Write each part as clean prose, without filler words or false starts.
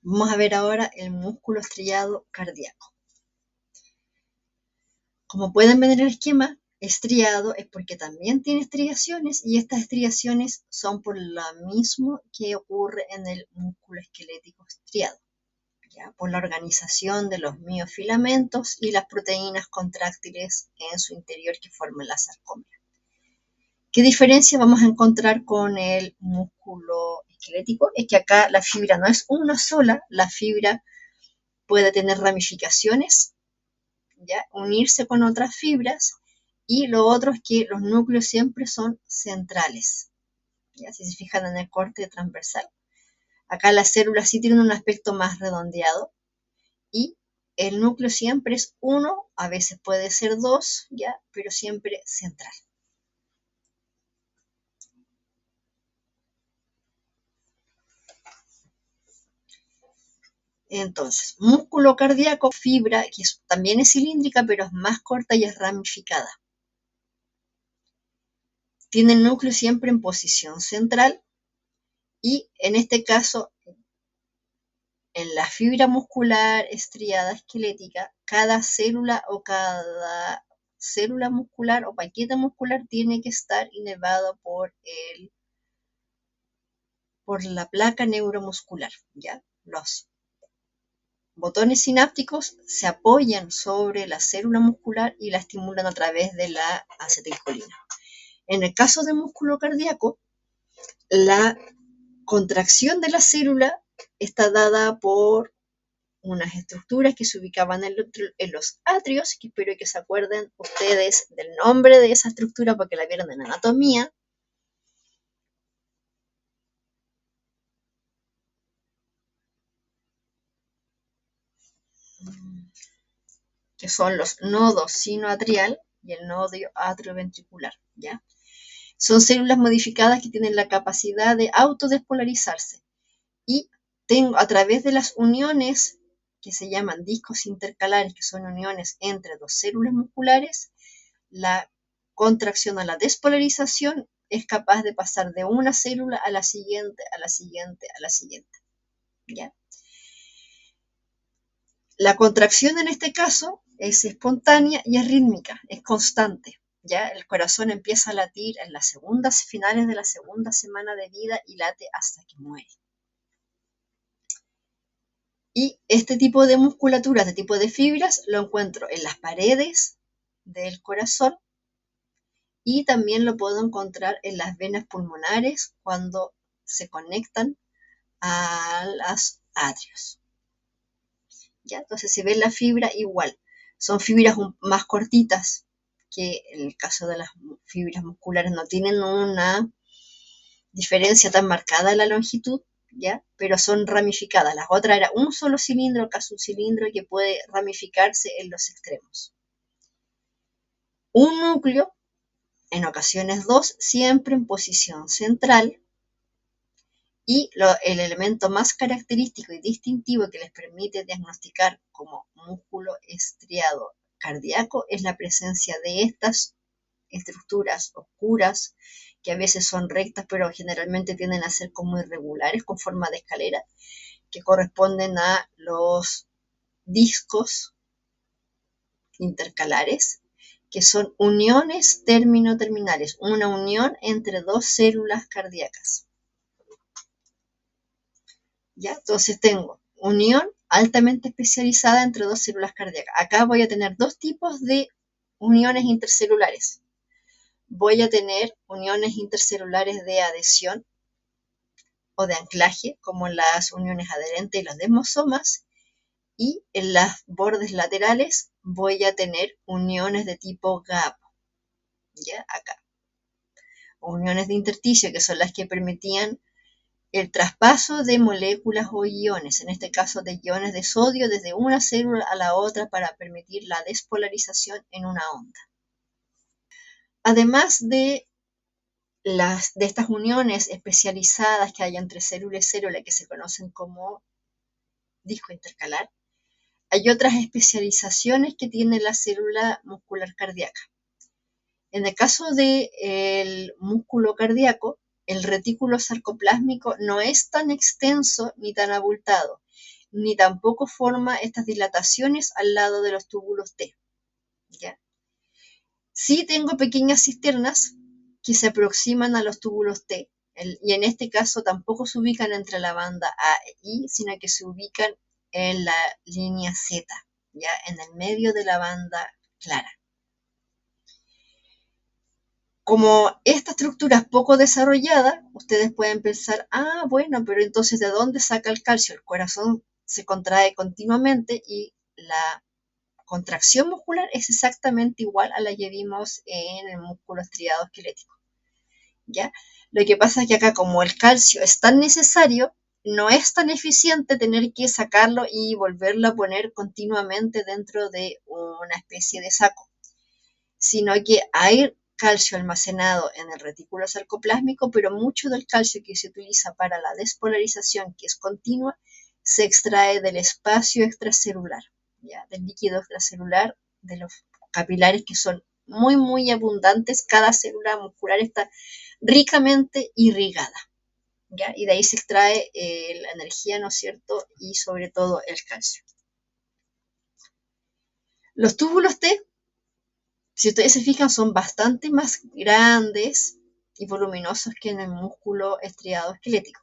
Vamos a ver ahora el músculo estriado cardíaco. Como pueden ver en el esquema, estriado es porque también tiene estriaciones y estas estriaciones son por lo mismo que ocurre en el músculo esquelético estriado, ¿ya? Por la organización de los miofilamentos y las proteínas contráctiles en su interior que forman la sarcómera. ¿Qué diferencia vamos a encontrar con el músculo esquelético? Es que acá la fibra no es una sola, la fibra puede tener ramificaciones, ¿ya? Unirse con otras fibras, y lo otro es que los núcleos siempre son centrales, ¿ya? Si se fijan en el corte transversal, acá las células sí tienen un aspecto más redondeado y el núcleo siempre es uno, a veces puede ser dos, ¿ya? Pero siempre central. Entonces, músculo cardíaco, fibra que también es cilíndrica, pero es más corta y es ramificada. Tiene el núcleo siempre en posición central y en este caso, en la fibra muscular estriada esquelética, cada célula muscular o paquete muscular tiene que estar inervado por la placa neuromuscular, ¿ya? Los botones sinápticos se apoyan sobre la célula muscular y la estimulan a través de la acetilcolina. En el caso del músculo cardíaco, la contracción de la célula está dada por unas estructuras que se ubicaban en los atrios, que espero que se acuerden ustedes del nombre de esa estructura porque la vieron en anatomía. Que son los nodos sinoatrial y el nodo atrioventricular, ¿ya? Son células modificadas que tienen la capacidad de autodespolarizarse y a través de las uniones que se llaman discos intercalares, que son uniones entre dos células musculares, la contracción a la despolarización es capaz de pasar de una célula a la siguiente, a la siguiente, a la siguiente, ¿ya? La contracción en este caso es espontánea y es rítmica, es constante, ¿ya? El corazón empieza a latir en las finales de la segunda semana de vida y late hasta que muere. Y este tipo de musculatura, este tipo de fibras, lo encuentro en las paredes del corazón y también lo puedo encontrar en las venas pulmonares cuando se conectan a los atrios, ¿ya? Entonces se ve la fibra igual. Son fibras más cortitas, que en el caso de las fibras musculares no tienen una diferencia tan marcada en la longitud, ¿ya? Pero son ramificadas. Las otras era un solo cilindro, casi un cilindro, que puede ramificarse en los extremos. Un núcleo, en ocasiones dos, siempre en posición central, y el elemento más característico y distintivo que les permite diagnosticar como músculo estriado cardíaco es la presencia de estas estructuras oscuras, que a veces son rectas, pero generalmente tienden a ser como irregulares, con forma de escalera, que corresponden a los discos intercalares, que son uniones termino-terminales, una unión entre dos células cardíacas. ¿Ya? Entonces tengo unión altamente especializada entre dos células cardíacas. Acá voy a tener dos tipos de uniones intercelulares. Voy a tener uniones intercelulares de adhesión o de anclaje, como las uniones adherentes y los desmosomas, y en los bordes laterales voy a tener uniones de tipo gap, ¿ya? Acá. Uniones de intersticio, que son las que permitían el traspaso de moléculas o iones, en este caso de iones de sodio, desde una célula a la otra para permitir la despolarización en una onda. Además de estas uniones especializadas que hay entre célula y célula, que se conocen como disco intercalar, hay otras especializaciones que tiene la célula muscular cardíaca. En el caso del músculo cardíaco, el retículo sarcoplásmico no es tan extenso ni tan abultado, ni tampoco forma estas dilataciones al lado de los túbulos T. ¿Ya? Sí tengo pequeñas cisternas que se aproximan a los túbulos T, y en este caso tampoco se ubican entre la banda A e I, sino que se ubican en la línea Z, ya en el medio de la banda clara. Como esta estructura es poco desarrollada, ustedes pueden pensar, bueno, pero entonces ¿de dónde saca el calcio? El corazón se contrae continuamente y la contracción muscular es exactamente igual a la que vimos en el músculo estriado esquelético. ¿Ya? Lo que pasa es que acá, como el calcio es tan necesario, no es tan eficiente tener que sacarlo y volverlo a poner continuamente dentro de una especie de saco, sino que hay calcio almacenado en el retículo sarcoplásmico, pero mucho del calcio que se utiliza para la despolarización, que es continua, se extrae del espacio extracelular, ¿ya? Del líquido extracelular, de los capilares que son muy, muy abundantes. Cada célula muscular está ricamente irrigada, ¿ya? Y de ahí se extrae la energía, ¿no es cierto? Y sobre todo el calcio. Los túbulos T, si ustedes se fijan, son bastante más grandes y voluminosos que en el músculo estriado esquelético.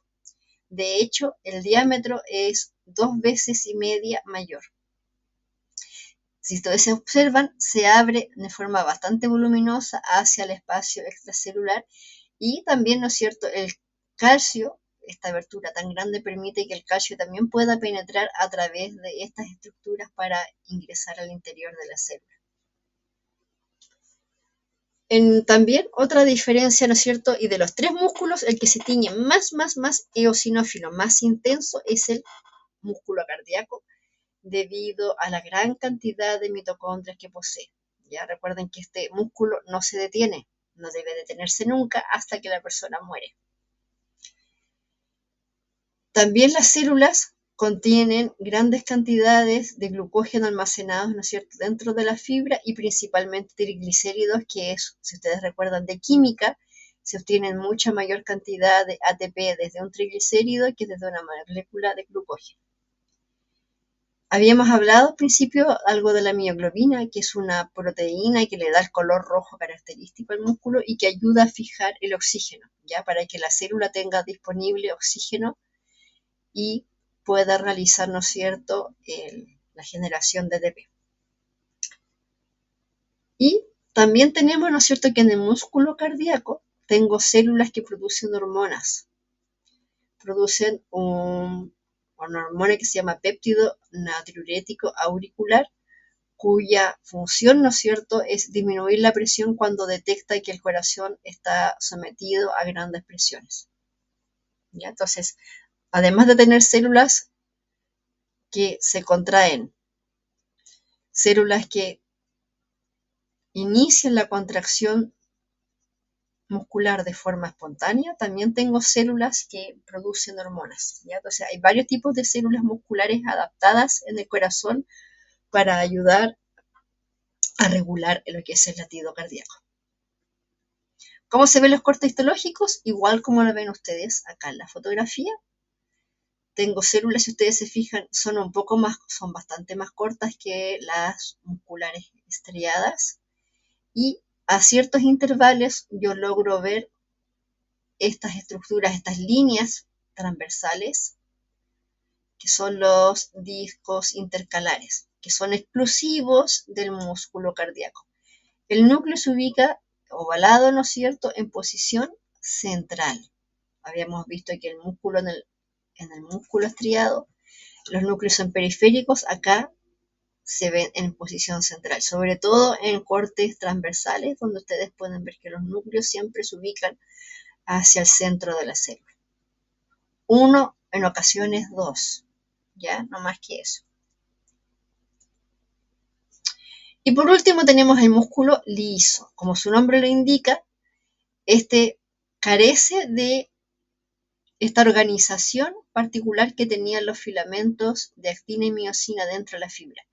De hecho, el diámetro es 2,5 veces mayor. Si ustedes se observan, se abre de forma bastante voluminosa hacia el espacio extracelular y también, ¿no es cierto?, el calcio, esta abertura tan grande permite que el calcio también pueda penetrar a través de estas estructuras para ingresar al interior de la célula. También otra diferencia, ¿no es cierto? Y de los tres músculos, el que se tiñe más eosinófilo, más intenso, es el músculo cardíaco, debido a la gran cantidad de mitocondrias que posee. Ya recuerden que este músculo no se detiene, no debe detenerse nunca hasta que la persona muere. También las células contienen grandes cantidades de glucógeno almacenados, ¿no es cierto?, dentro de la fibra, y principalmente triglicéridos, que es, si ustedes recuerdan de química, se obtienen mucha mayor cantidad de ATP desde un triglicérido que desde una molécula de glucógeno. Habíamos hablado al principio algo de la mioglobina, que es una proteína que le da el color rojo característico al músculo y que ayuda a fijar el oxígeno, ya para que la célula tenga disponible oxígeno y pueda realizar, ¿no es cierto?, la generación de ATP. Y también tenemos, ¿no es cierto?, que en el músculo cardíaco tengo células que producen hormonas. Producen una hormona que se llama péptido natriurético auricular, cuya función, ¿no es cierto?, es disminuir la presión cuando detecta que el corazón está sometido a grandes presiones. ¿Ya? Entonces, además de tener células que se contraen, células que inician la contracción muscular de forma espontánea, también tengo células que producen hormonas, ¿ya? Entonces, hay varios tipos de células musculares adaptadas en el corazón para ayudar a regular lo que es el latido cardíaco. ¿Cómo se ven los cortes histológicos? Igual como lo ven ustedes acá en la fotografía. Tengo células, si ustedes se fijan, son bastante más cortas que las musculares estriadas, y a ciertos intervalos yo logro ver estas estructuras, estas líneas transversales, que son los discos intercalares, que son exclusivos del músculo cardíaco. El núcleo se ubica ovalado, ¿no es cierto?, en posición central. Habíamos visto que el músculo en el músculo estriado, los núcleos son periféricos, acá se ven en posición central, sobre todo en cortes transversales, donde ustedes pueden ver que los núcleos siempre se ubican hacia el centro de la célula. Uno, en ocasiones dos, ya, no más que eso. Y por último tenemos el músculo liso. Como su nombre lo indica, este carece de esta organización particular que tenían los filamentos de actina y miosina dentro de la fibra.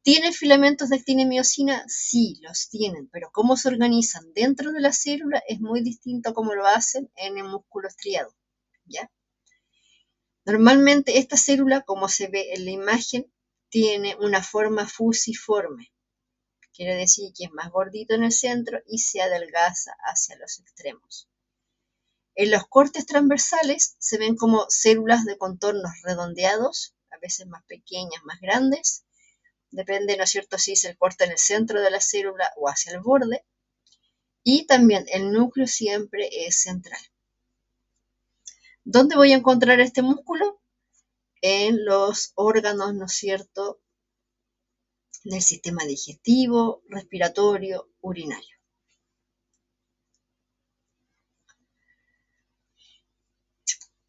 ¿Tienen filamentos de actina y miosina? Sí, los tienen, pero cómo se organizan dentro de la célula es muy distinto a cómo lo hacen en el músculo estriado, ¿ya? Normalmente esta célula, como se ve en la imagen, tiene una forma fusiforme. Quiere decir que es más gordito en el centro y se adelgaza hacia los extremos. En los cortes transversales se ven como células de contornos redondeados, a veces más pequeñas, más grandes. Depende, ¿no es cierto?, si es el corte en el centro de la célula o hacia el borde. Y también el núcleo siempre es central. ¿Dónde voy a encontrar este músculo? En los órganos, ¿no es cierto?, del sistema digestivo, respiratorio, urinario.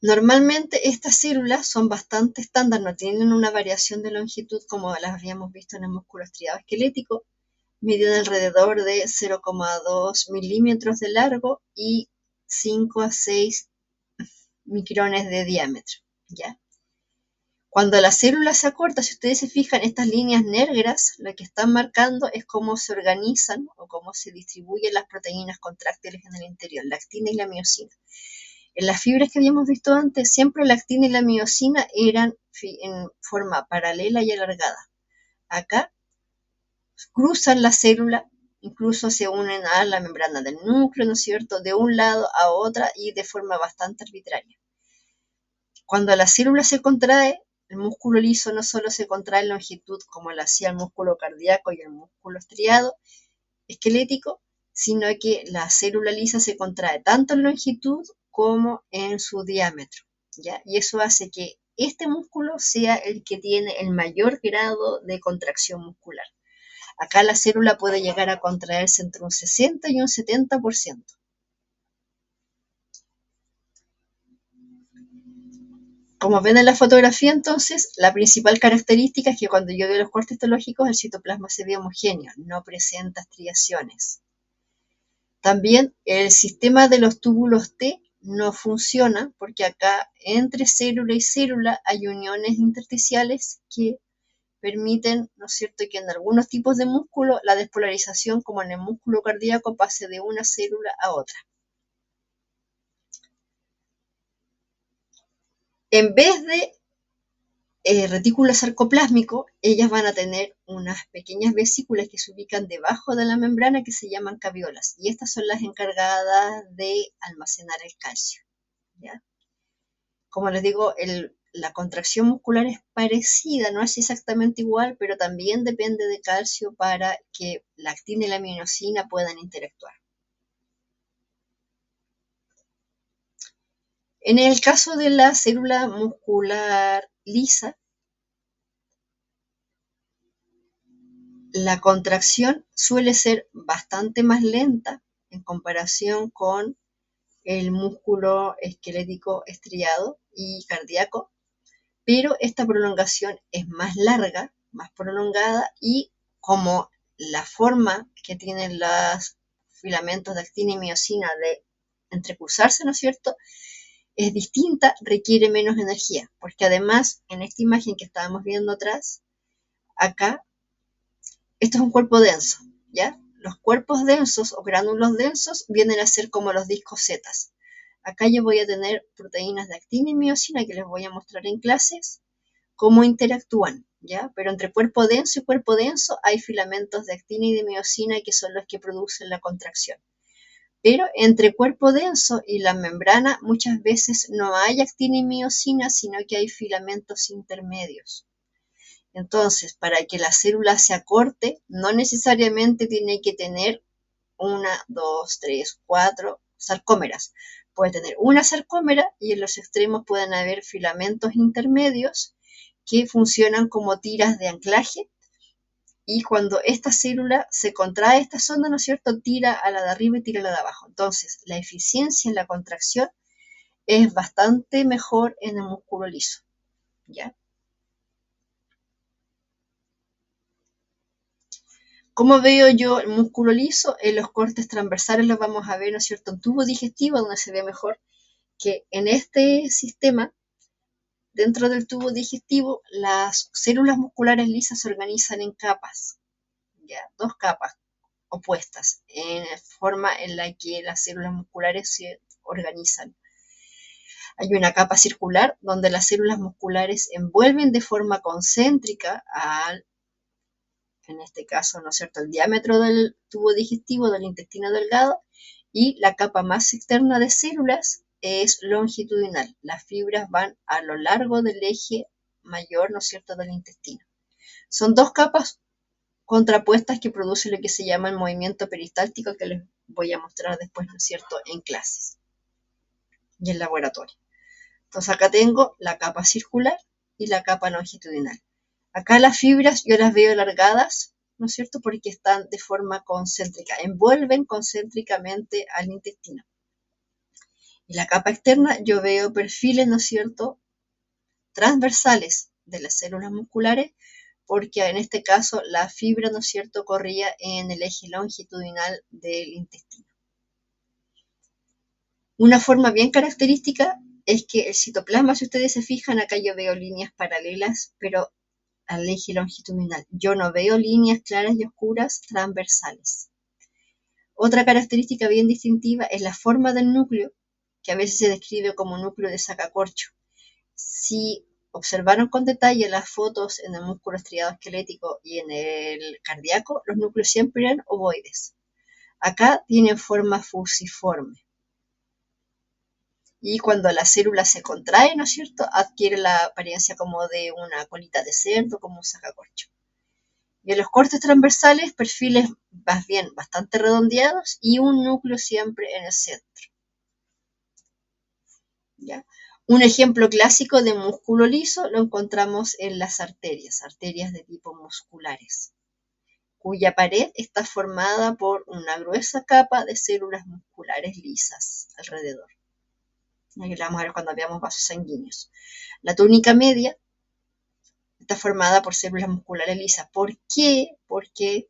Normalmente estas células son bastante estándar, no tienen una variación de longitud como las habíamos visto en el músculo estriado esquelético, miden alrededor de 0,2 milímetros de largo y 5 a 6 micrones de diámetro, ¿ya? Cuando la célula se acorta, si ustedes se fijan, estas líneas negras, lo que están marcando es cómo se organizan o cómo se distribuyen las proteínas contráctiles en el interior, la actina y la miosina. En las fibras que habíamos visto antes, siempre la actina y la miosina eran en forma paralela y alargada. Acá cruzan la célula, incluso se unen a la membrana del núcleo, ¿no es cierto?, de un lado a otra y de forma bastante arbitraria. Cuando la célula se contrae, el músculo liso no solo se contrae en longitud como lo hacía el músculo cardíaco y el músculo estriado esquelético, sino que la célula lisa se contrae tanto en longitud como en su diámetro, ¿ya? Y eso hace que este músculo sea el que tiene el mayor grado de contracción muscular. Acá la célula puede llegar a contraerse entre un 60 y un 70%. Como ven en la fotografía, entonces, la principal característica es que cuando yo veo los cortes histológicos, el citoplasma se ve homogéneo, no presenta estriaciones. También el sistema de los túbulos T no funciona porque acá entre célula y célula hay uniones intersticiales que permiten, ¿no es cierto?, que en algunos tipos de músculo la despolarización, como en el músculo cardíaco, pase de una célula a otra. En vez de retículo sarcoplásmico, ellas van a tener unas pequeñas vesículas que se ubican debajo de la membrana que se llaman caviolas, y estas son las encargadas de almacenar el calcio, ¿ya? Como les digo, la contracción muscular es parecida, no es exactamente igual, pero también depende de calcio para que la actina y la miosina puedan interactuar. En el caso de la célula muscular lisa, la contracción suele ser bastante más lenta en comparación con el músculo esquelético estriado y cardíaco, pero esta prolongación es más larga, más prolongada, y como la forma que tienen los filamentos de actina y miosina de entrecruzarse, ¿no es cierto?, es distinta, requiere menos energía, porque además en esta imagen que estábamos viendo atrás, acá, esto es un cuerpo denso, ¿ya? Los cuerpos densos o gránulos densos vienen a ser como los discos Z. Acá yo voy a tener proteínas de actina y miosina que les voy a mostrar en clases cómo interactúan, ¿ya? Pero entre cuerpo denso y cuerpo denso hay filamentos de actina y de miosina que son los que producen la contracción. Pero entre cuerpo denso y la membrana muchas veces no hay actina y miosina, sino que hay filamentos intermedios. Entonces, para que la célula se acorte, no necesariamente tiene que tener 1, 2, 3, 4 sarcómeras. Puede tener una sarcómera y en los extremos pueden haber filamentos intermedios que funcionan como tiras de anclaje, y cuando esta célula se contrae esta zona, ¿no es cierto?, tira a la de arriba y tira a la de abajo. Entonces, la eficiencia en la contracción es bastante mejor en el músculo liso, ¿ya? ¿Cómo veo yo el músculo liso? En los cortes transversales los vamos a ver, ¿no es cierto?, en tubo digestivo, donde se ve mejor que en este sistema dentro del tubo digestivo, las células musculares lisas se organizan en capas, ¿ya? Dos capas opuestas, en forma en la que las células musculares se organizan. Hay una capa circular donde las células musculares envuelven de forma concéntrica en este caso, ¿no es cierto?, el diámetro del tubo digestivo del intestino delgado, y la capa más externa de células es longitudinal. Las fibras van a lo largo del eje mayor, ¿no es cierto?, del intestino. Son dos capas contrapuestas que producen lo que se llama el movimiento peristáltico, que les voy a mostrar después, ¿no es cierto?, en clases y en laboratorio. Entonces acá tengo la capa circular y la capa longitudinal. Acá las fibras yo las veo alargadas, ¿no es cierto?, porque están de forma concéntrica, envuelven concéntricamente al intestino. Y la capa externa yo veo perfiles, ¿no es cierto?, transversales de las células musculares, porque en este caso la fibra, ¿no es cierto?, corría en el eje longitudinal del intestino. Una forma bien característica es que el citoplasma, si ustedes se fijan, acá yo veo líneas paralelas, pero al eje longitudinal. Yo no veo líneas claras y oscuras transversales. Otra característica bien distintiva es la forma del núcleo, que a veces se describe como núcleo de sacacorcho. Si observaron con detalle las fotos en el músculo estriado esquelético y en el cardíaco, los núcleos siempre eran ovoides. Acá tienen forma fusiforme. Y cuando la célula se contrae, ¿no es cierto?, adquiere la apariencia como de una colita de cerdo, como un sacacorcho. Y en los cortes transversales, perfiles más bien bastante redondeados y un núcleo siempre en el centro. ¿Ya? Un ejemplo clásico de músculo liso lo encontramos en las arterias de tipo musculares, cuya pared está formada por una gruesa capa de células musculares lisas alrededor. Aquí la vamos a ver cuando veamos vasos sanguíneos. La túnica media está formada por células musculares lisas. ¿Por qué? Porque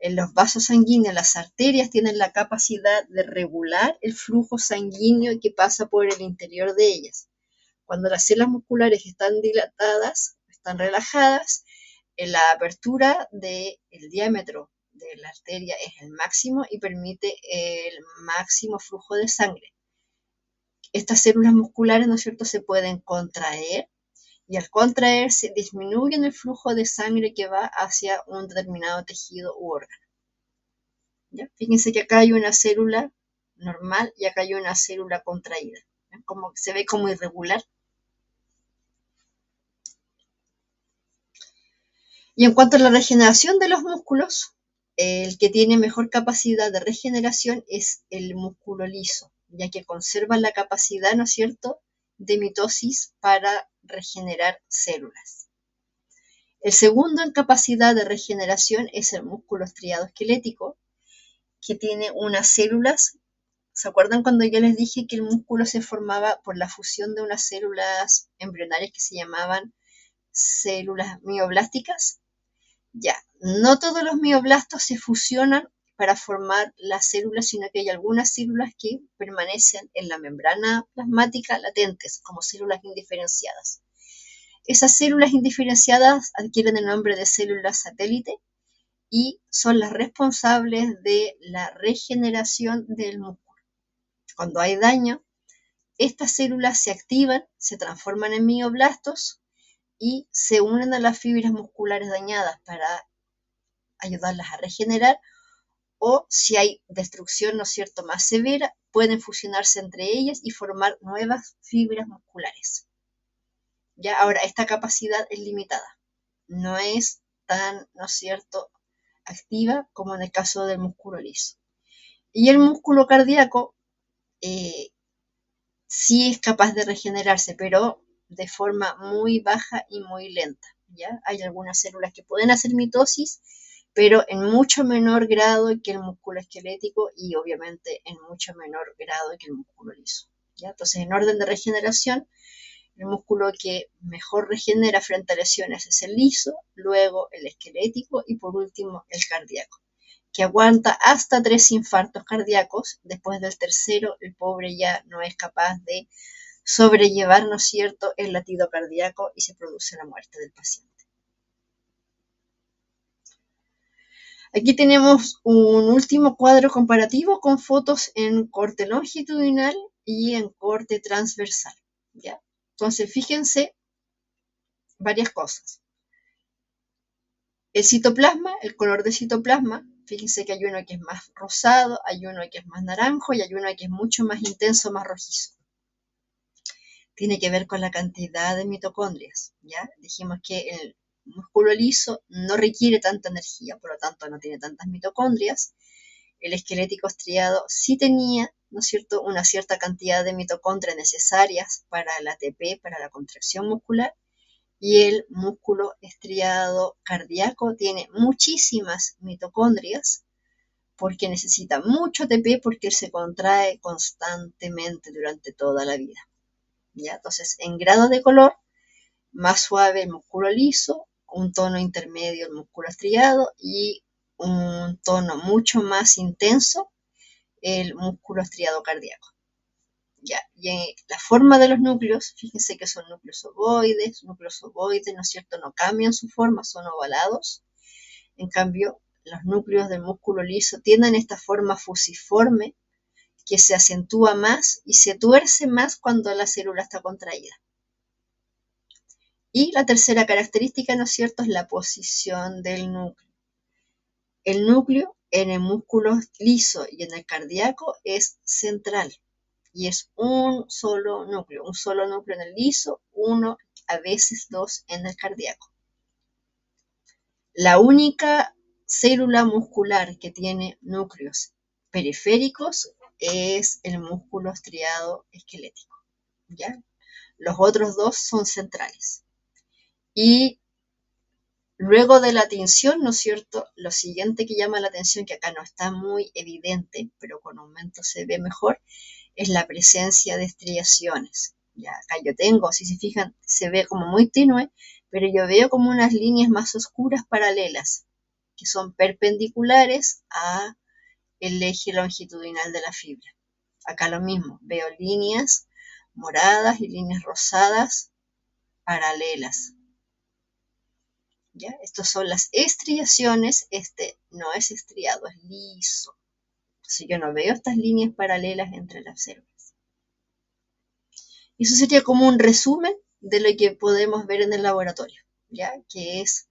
en los vasos sanguíneos, las arterias tienen la capacidad de regular el flujo sanguíneo que pasa por el interior de ellas. Cuando las células musculares están dilatadas, están relajadas, la apertura del diámetro de la arteria es el máximo y permite el máximo flujo de sangre. Estas células musculares, ¿no es cierto?, se pueden contraer, y al contraerse disminuyen el flujo de sangre que va hacia un determinado tejido u órgano. ¿Ya? Fíjense que acá hay una célula normal y acá hay una célula contraída. Como se ve como irregular. Y en cuanto a la regeneración de los músculos, el que tiene mejor capacidad de regeneración es el músculo liso, ya que conserva la capacidad, ¿no es cierto?, de mitosis para regenerar células. El segundo en capacidad de regeneración es el músculo estriado esquelético, que tiene unas células. ¿Se acuerdan cuando yo les dije que el músculo se formaba por la fusión de unas células embrionarias que se llamaban células mioblásticas? Ya, no todos los mioblastos se fusionan para formar las células, sino que hay algunas células que permanecen en la membrana plasmática latentes, como células indiferenciadas. Esas células indiferenciadas adquieren el nombre de células satélite y son las responsables de la regeneración del músculo. Cuando hay daño, estas células se activan, se transforman en mioblastos y se unen a las fibras musculares dañadas para ayudarlas a regenerar, o si hay destrucción, ¿no es cierto?, más severa, pueden fusionarse entre ellas y formar nuevas fibras musculares. Ya, ahora, esta capacidad es limitada, no es tan, ¿no es cierto?, activa como en el caso del músculo liso. Y el músculo cardíaco sí es capaz de regenerarse, pero de forma muy baja y muy lenta. ¿Ya? Hay algunas células que pueden hacer mitosis, pero en mucho menor grado que el músculo esquelético y obviamente en mucho menor grado que el músculo liso. ¿Ya? Entonces, en orden de regeneración, el músculo que mejor regenera frente a lesiones es el liso, luego el esquelético y por último el cardíaco, que aguanta hasta 3 infartos cardíacos. Después del tercero, el pobre ya no es capaz de sobrellevar, ¿no es cierto?, el latido cardíaco y se produce la muerte del paciente. Aquí tenemos un último cuadro comparativo con fotos en corte longitudinal y en corte transversal, ¿ya? Entonces, fíjense varias cosas. El citoplasma, el color del citoplasma, fíjense que hay uno que es más rosado, hay uno que es más naranjo y hay uno que es mucho más intenso, más rojizo. Tiene que ver con la cantidad de mitocondrias, ¿ya? Dijimos que el músculo liso no requiere tanta energía, por lo tanto no tiene tantas mitocondrias. El esquelético estriado sí tenía, ¿no es cierto?, una cierta cantidad de mitocondrias necesarias para el ATP, para la contracción muscular, y el músculo estriado cardíaco tiene muchísimas mitocondrias porque necesita mucho ATP porque se contrae constantemente durante toda la vida, ¿ya? Entonces, en grado de color, más suave el músculo liso, un tono intermedio el músculo estriado y un tono mucho más intenso el músculo estriado cardíaco. Ya, y la forma de los núcleos, fíjense que son núcleos ovoides, ¿no es cierto? No cambian su forma, son ovalados. En cambio, los núcleos del músculo liso tienen esta forma fusiforme que se acentúa más y se tuerce más cuando la célula está contraída. Y la tercera característica, ¿no es cierto?, es la posición del núcleo. El núcleo en el músculo liso y en el cardíaco es central. Y es un solo núcleo en el liso, uno, a veces dos en el cardíaco. La única célula muscular que tiene núcleos periféricos es el músculo estriado esquelético, ¿ya? Los otros dos son centrales. Y luego de la tinción, ¿no es cierto?, lo siguiente que llama la atención, que acá no está muy evidente, pero con aumento se ve mejor, es la presencia de estriaciones. Ya acá yo tengo, si se fijan, se ve como muy tenue, pero yo veo como unas líneas más oscuras paralelas, que son perpendiculares a el eje longitudinal de la fibra. Acá lo mismo, veo líneas moradas y líneas rosadas paralelas. ¿Ya? Estas son las estriaciones, este no es estriado, es liso. Entonces yo no veo estas líneas paralelas entre las células. Eso sería como un resumen de lo que podemos ver en el laboratorio, ¿ya? Que es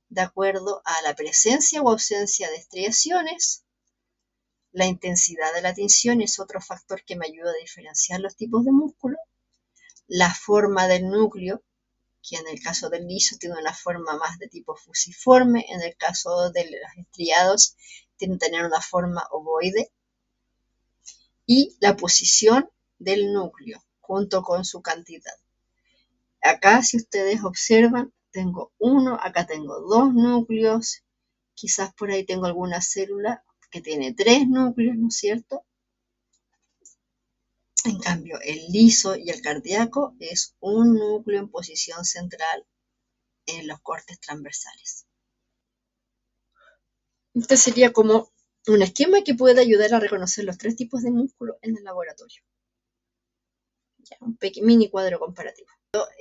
de acuerdo a la presencia o ausencia de estriaciones. La intensidad de la tinción es otro factor que me ayuda a diferenciar los tipos de músculo. La forma del núcleo, que en el caso del liso tiene una forma más de tipo fusiforme, en el caso de los estriados tiene que tener una forma ovoide. Y la posición del núcleo junto con su cantidad. Acá, si ustedes observan, tengo uno, acá tengo dos núcleos, quizás por ahí tengo alguna célula que tiene 3 núcleos, ¿no es cierto? En cambio, el liso y el cardíaco es un núcleo en posición central en los cortes transversales. Este sería como un esquema que puede ayudar a reconocer los 3 tipos de músculo en el laboratorio. Ya, un mini cuadro comparativo.